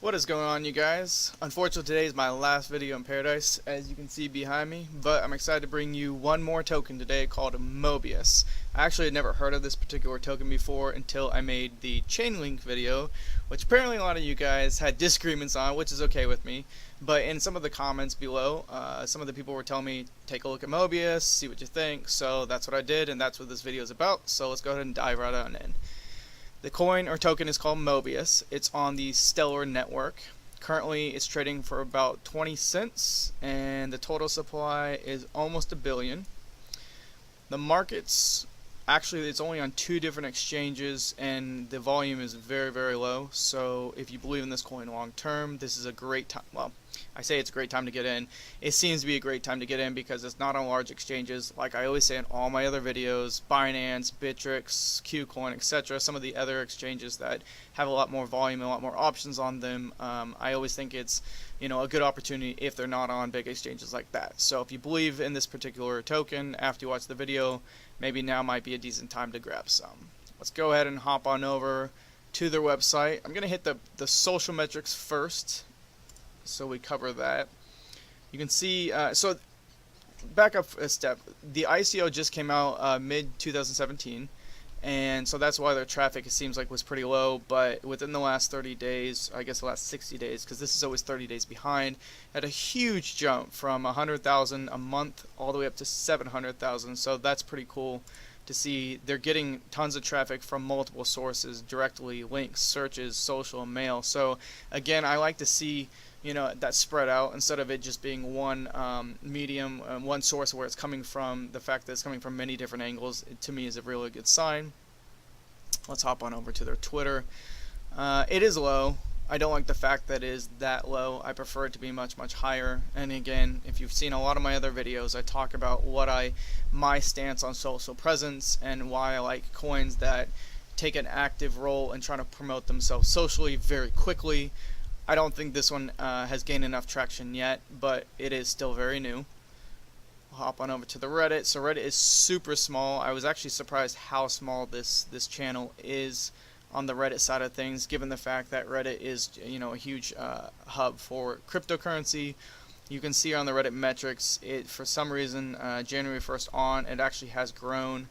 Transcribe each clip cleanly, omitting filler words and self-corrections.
What is going on, you guys? Unfortunately, today is my last video in Paradise, as you can see behind me, but I'm excited to bring you one more token today called Mobius. I actually had never heard of this particular token before until I made the Chainlink video, which apparently a lot of you guys had disagreements on, which is okay with me. But in some of the comments below, some of the people were telling me, take a look at Mobius, see what you think, so that's what I did, and that's what this video is about, so let's go ahead and dive right on in. The coin or token is called Mobius. It's on the Stellar network. Currently, it's trading for about 20 cents, and the total supply is almost a billion. The markets, actually, it's only on 2 different exchanges, and the volume is very, very low. So, if you believe in this coin long term, this is a great time. Well, I say it's a great time to get in. It seems to be a great time to get in because it's not on large exchanges. Like I always say in all my other videos, Binance, Bittrex, Qcoin, etc. Some of the other exchanges that have a lot more volume and a lot more options on them. I always think it's a good opportunity if they're not on big exchanges like that. So if you believe in this particular token after you watch the video, maybe now might be a decent time to grab some. Let's go ahead and hop on over to their website. I'm going to hit the social metrics first, so we cover that. You can see, so back up a step, the ICO just came out mid 2017, and so that's why their traffic, it seems like, was pretty low. But within the last 30 days, I guess the last 60 days, because this is always 30 days behind, had a huge jump from 100,000 a month all the way up to 700,000. So that's pretty cool to see. They're getting tons of traffic from multiple sources directly, links, searches, social, mail. So again, I like to see that spread out instead of it just being one medium, one source where it's coming from. The fact that it's coming from many different angles, to me, is a really good sign. Let's hop on over to their Twitter. It is low. I don't like the fact that it is that low. I prefer it to be much, much higher. And again, if you've seen a lot of my other videos, I talk about my stance on social presence and why I like coins that take an active role in trying to promote themselves socially very quickly. I don't think this one has gained enough traction yet, but it is still very new. We'll hop on over to the Reddit. So Reddit is super small. I was actually surprised how small this channel is on the Reddit side of things, given the fact that Reddit is a huge hub for cryptocurrency. You can see on the Reddit metrics, it for some reason January 1st on, it actually has grown,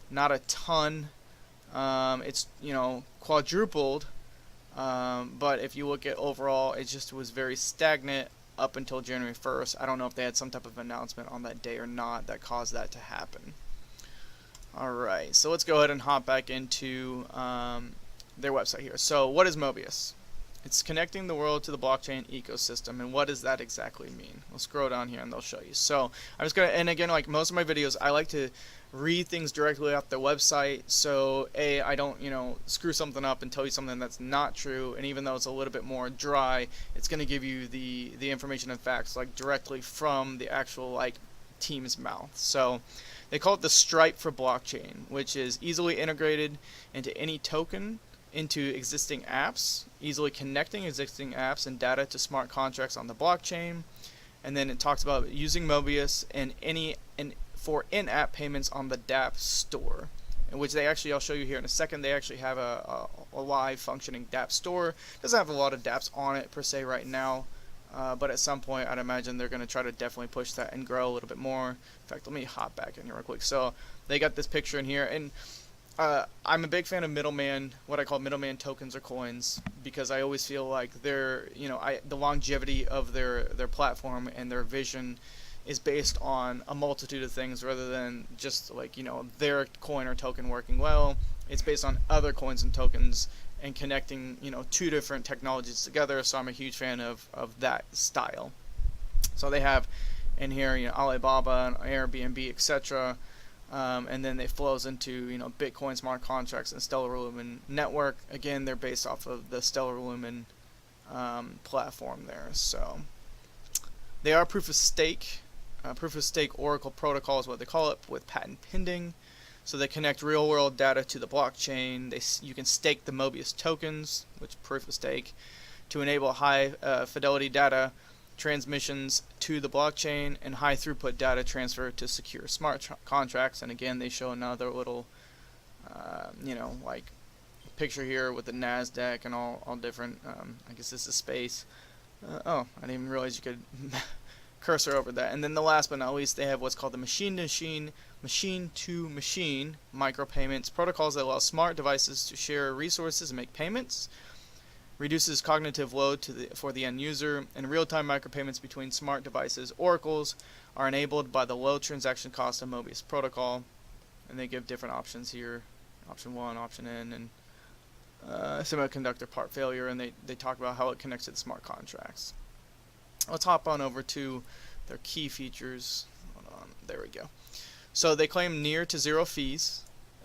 not a ton. It's quadrupled. But if you look at overall, it just was very stagnant up until January 1st. I don't know if they had some type of announcement on that day or not that caused that to happen. Alright, so let's go ahead and hop back into their website here. So what is Mobius? It's connecting the world to the blockchain ecosystem, and what does that exactly mean? We'll scroll down here and they'll show you. So I'm just gonna, and again, like most of my videos, I like to read things directly off the website, so I don't screw something up and tell you something that's not true. And even though it's a little bit more dry, it's gonna give you the information and facts like directly from the actual team's mouth. So they call it the Stripe for blockchain, which is easily integrated into any token, into existing apps, easily connecting existing apps and data to smart contracts on the blockchain. And then it talks about using Mobius for in-app payments on the dApp store, in which I'll show you here in a second. They actually have a live functioning dApp store. Doesn't have a lot of dApps on it per se right now, but at some point I'd imagine they're going to try to definitely push that and grow a little bit more. In fact, let me hop back in here real quick. So they got this picture in here, and I'm a big fan of what I call middleman tokens or coins, because I always feel like they're, the longevity of their platform and their vision is based on a multitude of things rather than just their coin or token working well. It's based on other coins and tokens and connecting 2 different technologies together. So I'm a huge fan of that style. So they have in here Alibaba and Airbnb, etc. And then it flows into Bitcoin smart contracts and Stellar Lumen network. Again, they're based off of the Stellar Lumen platform there. So they are proof of stake. Proof of stake Oracle protocol is what they call it, with patent pending. So they connect real world data to the blockchain. You can stake the Mobius tokens, which proof of stake, to enable high fidelity data transmissions to the blockchain and high throughput data transfer to secure smart contracts. And again, they show another little picture here with the NASDAQ and all different. I guess this is space. Oh, I didn't even realize you could cursor over that. And then the last but not least, they have what's called the machine-to-machine, machine-to-machine micropayments protocols that allow smart devices to share resources and make payments, reduces cognitive load for the end user, and real-time micropayments between smart devices. Oracles are enabled by the low transaction cost of Mobius protocol, and they give different options here, option 1, option N, and semiconductor part failure, and they talk about how it connects to the smart contracts. Let's hop on over to their key features. Hold on, there we go. So they claim near to zero fees.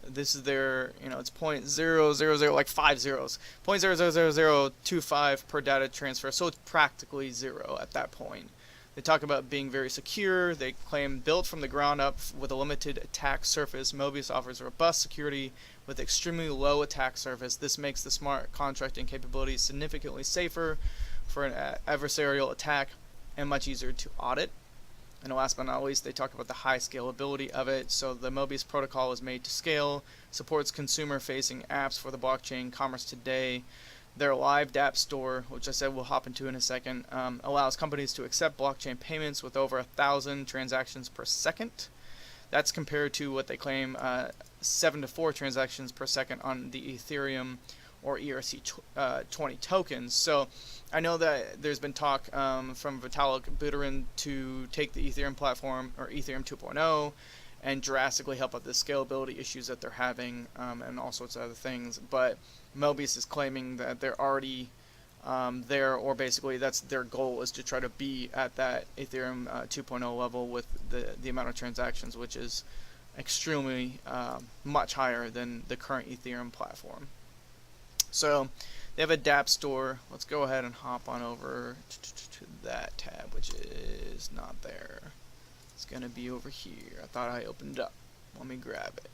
This is their, it's 0.000, like 5 zeros, 0.00025 per data transfer, so it's practically zero at that point. They talk about being very secure. They claim built from the ground up with a limited attack surface, Mobius offers robust security with extremely low attack surface. This makes the smart contracting capabilities significantly safer for an adversarial attack and much easier to audit. And last but not least, they talk about the high scalability of it. So the Mobius protocol is made to scale, supports consumer-facing apps for the blockchain commerce today. Their live dApp store, which I said we'll hop into in a second, allows companies to accept blockchain payments with over 1,000 transactions per second. That's compared to what they claim 7 to 4 transactions per second on the Ethereum or ERC20 tokens. So I know that there's been talk from Vitalik Buterin to take the Ethereum platform, or Ethereum 2.0, and drastically help out the scalability issues that they're having, and all sorts of other things. But Mobius is claiming that they're already there, or basically that's their goal, is to try to be at that Ethereum 2.0 level with the amount of transactions, which is extremely much higher than the current Ethereum platform. So they have a dApp store. Let's go ahead and hop on over to that tab, which is not there. It's going to be over here. I thought I opened it up. Let me grab it.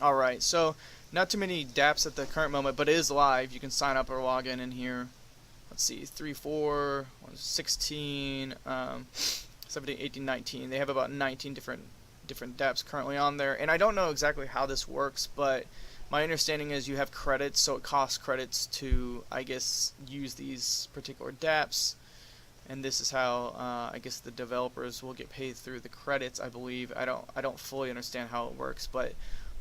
Alright, so not too many dApps at the current moment, but it is live. You can sign up or log in here. Let's see, 3, 4, 16, 17, 18, 19. They have about 19 different dApps currently on there, and I don't know exactly how this works, but my understanding is you have credits, so it costs credits to, I guess, use these particular dApps, and this is how I guess the developers will get paid through the credits, I believe. I don't fully understand how it works, but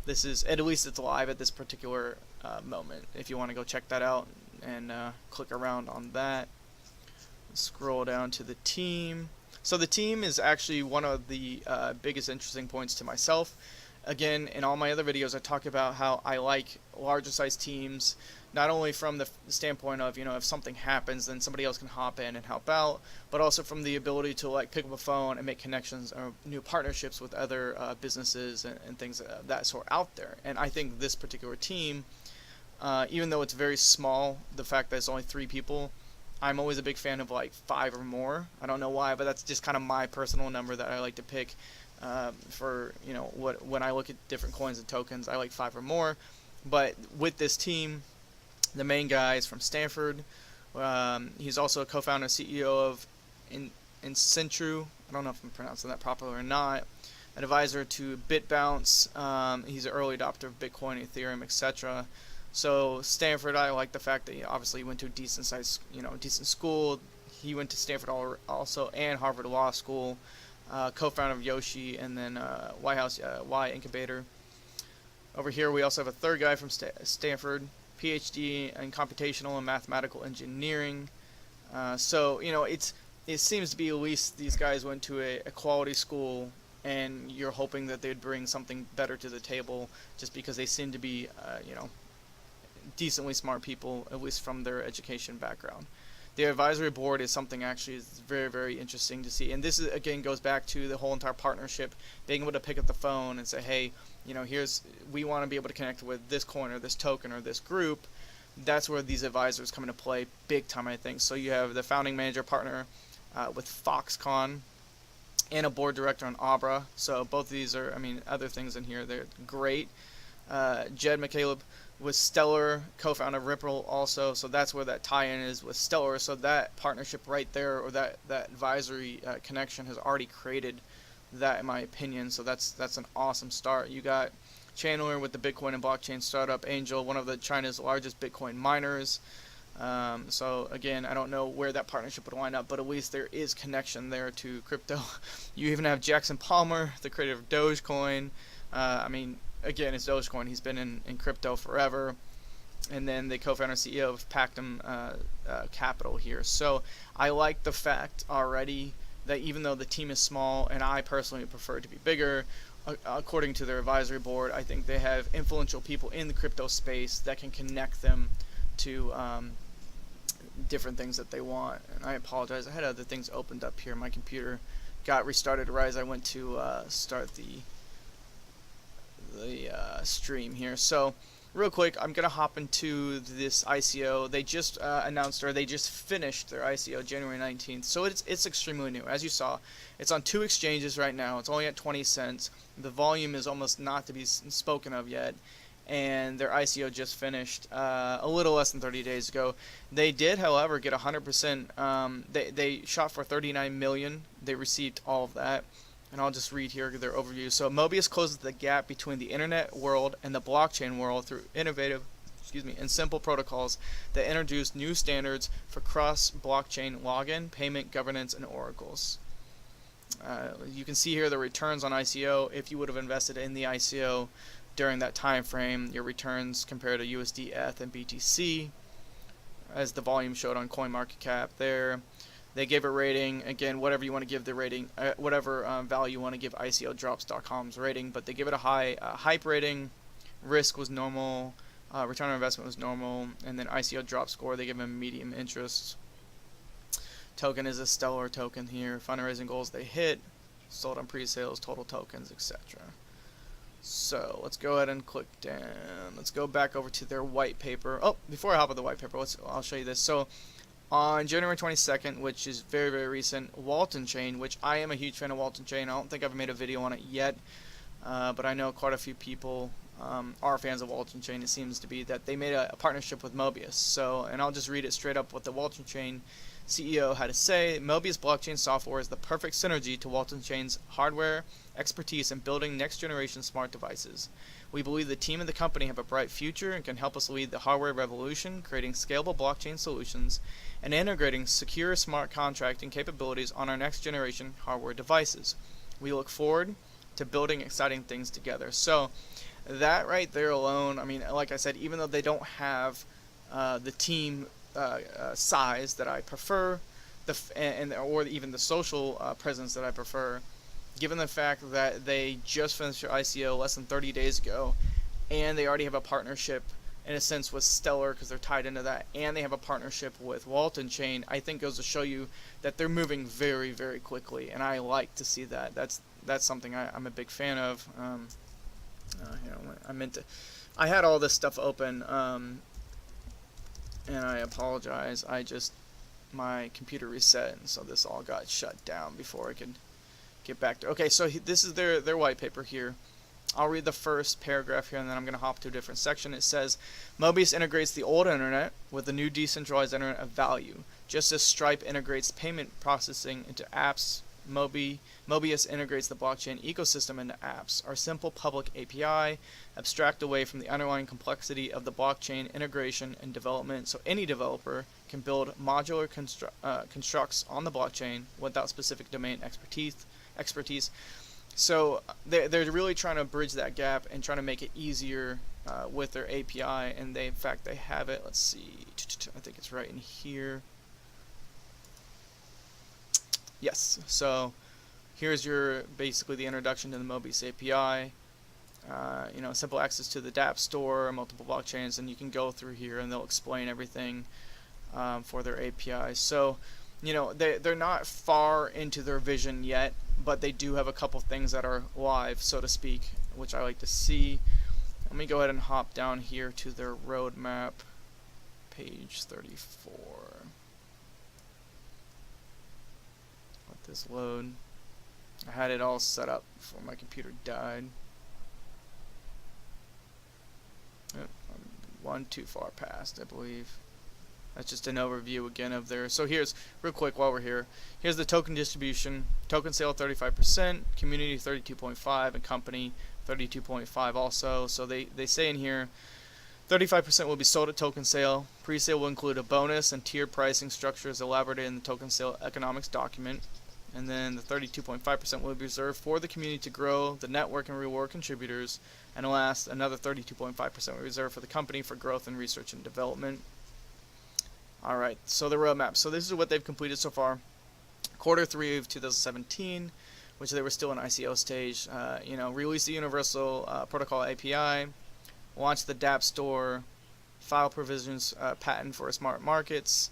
this is, at least it's live at this particular moment. If you want to go check that out and click around on that, scroll down to the team. So the team is actually one of the biggest interesting points to myself. Again, in all my other videos, I talk about how I like larger size teams, not only from the standpoint of, if something happens, then somebody else can hop in and help out, but also from the ability to like pick up a phone and make connections or new partnerships with other businesses and things of that sort out there. And I think this particular team, even though it's very small, the fact that it's only 3 people, I'm always a big fan of like 5 or more. I don't know why, but that's just kind of my personal number that I like to pick for, when I look at different coins and tokens, I like 5 or more. But with this team, the main guy is from Stanford. He's also a co-founder and CEO of Incentru. I don't know if I'm pronouncing that properly or not. An advisor to BitBounce. He's an early adopter of Bitcoin, Ethereum, etc. So Stanford, I like the fact that he obviously went to a decent size, decent school. He went to Stanford also, and Harvard Law School. Co-founder of Yoshi, and then White House Y Incubator. Over here we also have a third guy from Stanford, PhD in computational and mathematical engineering. So it seems to be at least these guys went to a quality school, and you're hoping that they'd bring something better to the table, just because they seem to be decently smart people, at least from their education background. The advisory board is something actually is very, very interesting to see. And this is, again, goes back to the whole entire partnership, being able to pick up the phone and say, hey, we want to be able to connect with this coin or this token or this group. That's where these advisors come into play big time, I think. So you have the founding manager partner with Foxconn and a board director on Abra. So both of these are, other things in here, they're great. Jed McCaleb with Stellar, co-founder of Ripple also, so that's where that tie-in is with Stellar. So that partnership right there, or that advisory connection, has already created that, in my opinion. So that's an awesome start. You got channeler with the Bitcoin and blockchain startup Angel, one of China's largest Bitcoin miners. So again, I don't know where that partnership would line up, but at least there is connection there to crypto. You even have Jackson Palmer, the creator of Dogecoin. I mean, again, it's Dogecoin. He's been in crypto forever. And then the co-founder and CEO of Pactum Capital here. So I like the fact already that even though the team is small, and I personally prefer it to be bigger, according to their advisory board, I think they have influential people in the crypto space that can connect them to different things that they want. And I apologize, I had other things opened up here. My computer got restarted right as I went to start the stream here. So real quick, I'm going to hop into this ICO. They just announced, or they just finished their ICO January 19th. So it's extremely new. As you saw, it's on 2 exchanges right now. It's only at 20 cents. The volume is almost not to be spoken of yet. And their ICO just finished a little less than 30 days ago. They did, however, get 100%. They shot for 39 million. They received all of that. And I'll just read here their overview. So Mobius closes the gap between the internet world and the blockchain world through innovative, and simple protocols that introduce new standards for cross-blockchain login, payment, governance, and oracles. You can see here the returns on ICO. If you would have invested in the ICO during that time frame, your returns compared to USD, ETH, and BTC, as the volume showed on CoinMarketCap there. They gave a rating, again, whatever you want to give the rating, whatever value you want to give ICOdrops.com's rating, but they give it a high hype rating, risk was normal, return on investment was normal, and then ICO drop score, they give them medium interest. Token is a stellar token here. Fundraising goals they hit, sold on pre-sales, total tokens, etc. So let's go ahead and click down. Let's go back over to their white paper. Oh, before I hop on the white paper, I'll show you this. So on January 22nd, which is very, very recent, Walton Chain, which I am a huge fan of Walton Chain. I don't think I've made a video on it yet, but I know quite a few people are fans of Walton Chain. It seems to be that they made a partnership with Mobius. So, and I'll just read it straight up what the Walton Chain CEO had to say. Mobius blockchain software is the perfect synergy to Walton Chain's hardware expertise in building next-generation smart devices. We believe the team and the company have a bright future and can help us lead the hardware revolution, creating scalable blockchain solutions and integrating secure smart contracting capabilities on our next-generation hardware devices. We look forward to building exciting things together. So that right there alone, I mean, like I said, even though they don't have the team size that I prefer, or even the social presence that I prefer, given the fact that they just finished their ICO less than 30 days ago, and they already have a partnership in a sense with Stellar because they're tied into that, and they have a partnership with Walton Chain, I think goes to show you that they're moving very, very quickly, and I like to see that. That's something I'm a big fan of. I had all this stuff open, and I apologize. My computer reset, and so this all got shut down before I could get back to. Okay, so this is their white paper here. I'll read the first paragraph here, and then I'm going to hop to a different section. It says, Mobius integrates the old internet with the new decentralized internet of value. Just as Stripe integrates payment processing into apps, Mobius integrates the blockchain ecosystem into apps. Our simple public API abstract away from the underlying complexity of the blockchain integration and development, so any developer can build modular constructs on the blockchain without specific domain expertise. So they're really trying to bridge that gap and trying to make it easier with their API, and in fact they have it. Let's see, I think it's right in here. Yes, so here's basically the introduction to the Mobius API. Simple access to the dApp store, multiple blockchains, and you can go through here and they'll explain everything for their API. So, they're not far into their vision yet, but they do have a couple things that are live, so to speak, which I like to see. Let me go ahead and hop down here to their roadmap, page 34. Let this load. I had it all set up before my computer died. Oh, I'm one too far past, I believe. That's just an overview again of their. So here's, real quick while we're here, here's the token distribution. Token sale 35%, community 32.5%, and company 32.5 also. So they say in here 35% will be sold at token sale. Pre-sale will include a bonus and tiered pricing structures elaborated in the token sale economics document. And then the 32.5% will be reserved for the community to grow the network and reward contributors. And last, another 32.5% will be reserved for the company for growth and research and development. Alright, so the roadmap. So this is what they've completed so far. Quarter 3 of 2017, which they were still in ICO stage. Release the Universal Protocol API. Launch the dApp Store, file provisions patent for smart markets,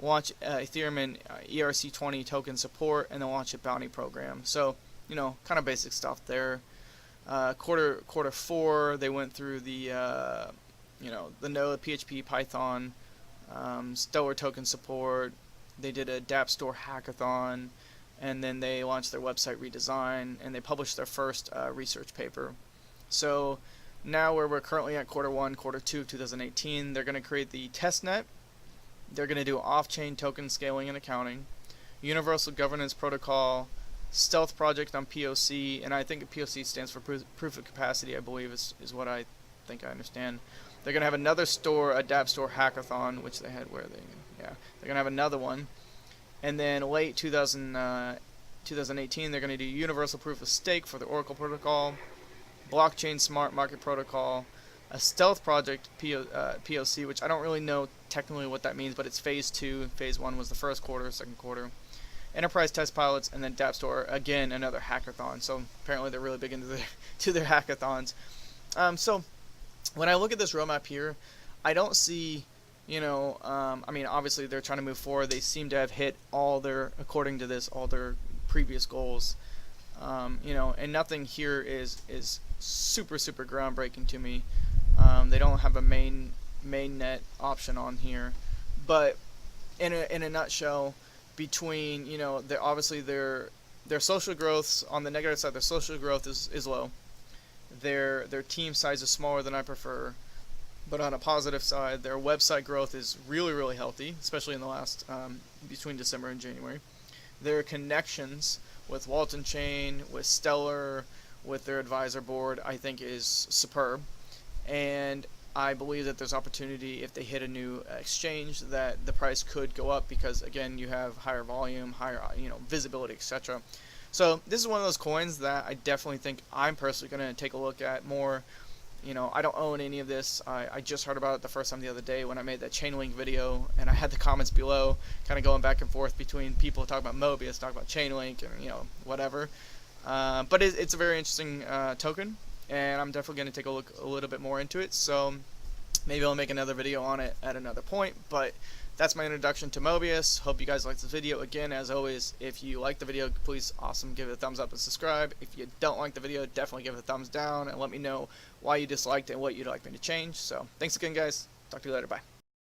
launch Ethereum and ERC20 token support, and then launch a bounty program. So, kind of basic stuff there. Quarter 4, they went through the Node, PHP, Python, Stellar token support. They did a dApp Store hackathon, and then they launched their website redesign, and they published their first research paper. So now where we're currently at quarter 1, quarter 2 of 2018, they're going to create the testnet. They're going to do off-chain token scaling and accounting, universal governance protocol, stealth project on POC, and I think POC stands for proof of capacity, I believe is what I think I understand. They're going to have another store, a dApp Store hackathon, which they had they're going to have another one. And then late 2018, they're going to do universal proof of stake for the Oracle protocol, blockchain smart market protocol, a stealth project POC, which I don't really know technically what that means, but it's phase 2. Phase 1 was the first quarter, second quarter. Enterprise test pilots, and then dApp Store, again, another hackathon. So apparently they're really big into their hackathons. So when I look at this roadmap here, I don't see, obviously they're trying to move forward. They seem to have hit according to this, all their previous goals. And nothing here is super groundbreaking to me. They don't have a mainnet option on here, but in a nutshell, between obviously their social growth on the negative side, their social growth is low. Their team size is smaller than I prefer, but on a positive side, their website growth is really healthy, especially in the last between December and January. Their connections with Walton Chain, with Stellar, with their advisor board, I think is superb. And I believe that there's opportunity if they hit a new exchange that the price could go up because, again, you have higher volume, higher visibility, etc. So this is one of those coins that I definitely think I'm personally going to take a look at more. I don't own any of this. I just heard about it the first time the other day when I made that Chainlink video, and I had the comments below kind of going back and forth between people talking about Mobius, talking about Chainlink, and whatever. But it's a very interesting token, and I'm definitely going to take a look a little bit more into it. So maybe I'll make another video on it at another point. But that's my introduction to Mobius. Hope you guys liked this video. Again, as always, if you like the video, please give it a thumbs up and subscribe. If you don't like the video, definitely give it a thumbs down and let me know why you disliked it and what you'd like me to change. So thanks again, guys. Talk to you later. Bye.